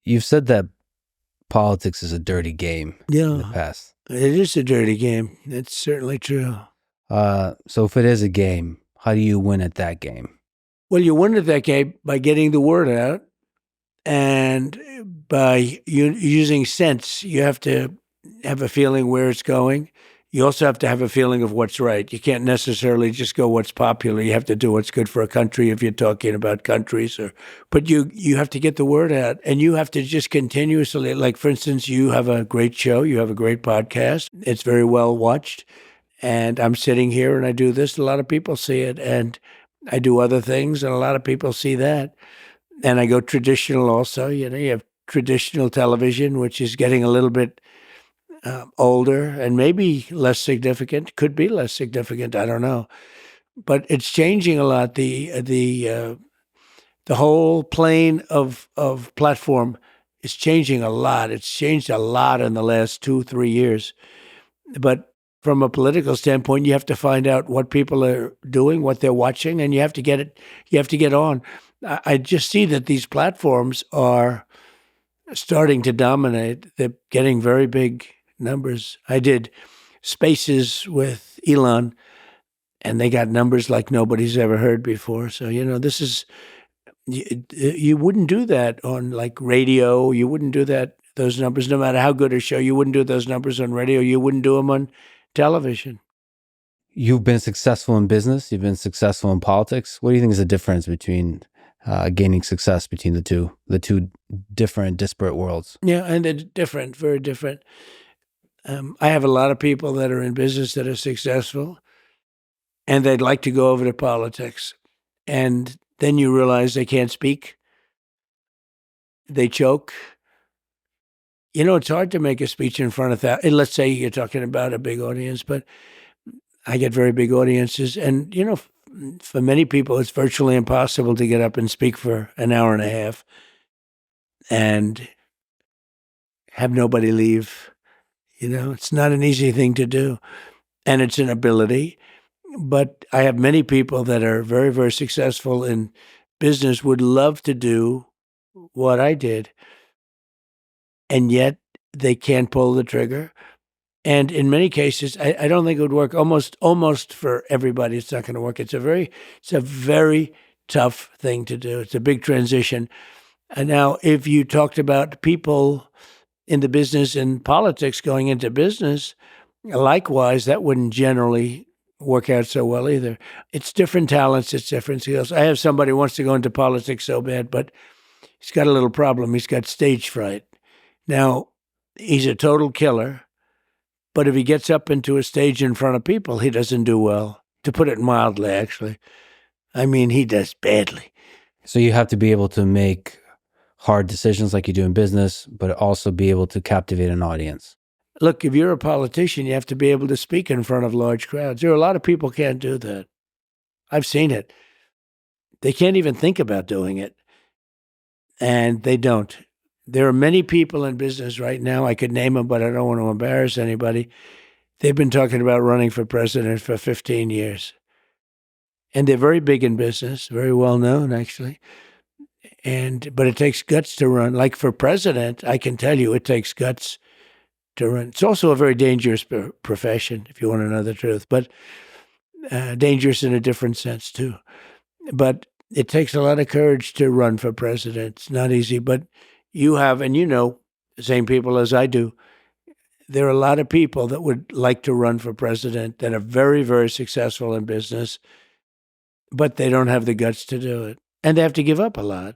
You've said that politics is a dirty game in the past. It is a dirty game. It's certainly true. So if it is a game, how do you win at that game? Well, you win at that game by getting the word out and by using sense. You have to have a feeling where it's going. You also have to have a feeling of what's right. You can't necessarily just go what's popular. You have to do what's good for a country if you're talking about countries. But you have to get the word out, and you have to just continuously, like, for instance, you have a great show. You have a great podcast. It's very well watched. And I'm sitting here and I do this. A lot of people see it. And I do other things, and a lot of people see that. And I go traditional also. You have traditional television, which is getting a little bit older and maybe less significant, could be less significant. I don't know, but it's changing a lot. The whole plane of platform is changing a lot. It's changed a lot in the last 2-3 years. But from a political standpoint, you have to find out what people are doing, what they're watching, and you have to get it. You have to get on. I just see that these platforms are starting to dominate. They're getting very big numbers. I did Spaces with Elon, and they got numbers like nobody's ever heard before. So, this is, you wouldn't do that on like radio. You wouldn't do those numbers, no matter how good a show. You wouldn't do those numbers on radio. You wouldn't do them on television. You've been successful in business. You've been successful in politics. What do you think is the difference between gaining success between the two different, disparate worlds? Yeah, and they're different, very different. I have a lot of people that are in business that are successful, and they'd like to go over to politics. And then you realize they can't speak. They choke. It's hard to make a speech in front of that. Let's say you're talking about a big audience, but I get very big audiences. And, for many people, it's virtually impossible to get up and speak for an hour and a half and have nobody leave. It's not an easy thing to do, and it's an ability. But I have many people that are very, very successful in business, would love to do what I did, and yet they can't pull the trigger. And in many cases, I don't think it would work. Almost for everybody, it's not going to work. It's a very tough thing to do. It's a big transition. And now, if you talked about people in the business and politics going into business, likewise, that wouldn't generally work out so well either. It's different talents, it's different skills. I have somebody who wants to go into politics so bad, but he's got a little problem. He's got stage fright. Now, he's a total killer, but if he gets up into a stage in front of people, he doesn't do well, to put it mildly, actually. I mean, he does badly. So you have to be able to make hard decisions like you do in business, but also be able to captivate an audience. Look, if you're a politician, you have to be able to speak in front of large crowds. There are a lot of people who can't do that. I've seen it. They can't even think about doing it, and they don't. There are many people in business right now, I could name them, but I don't want to embarrass anybody. They've been talking about running for president for 15 years. And they're very big in business, very well known, actually. But it takes guts to run. Like for president, I can tell you it takes guts to run. It's also a very dangerous profession, if you want to know the truth, but dangerous in a different sense too. But it takes a lot of courage to run for president. It's not easy, but you have, and the same people as I do, there are a lot of people that would like to run for president that are very, very successful in business, but they don't have the guts to do it. And they have to give up a lot.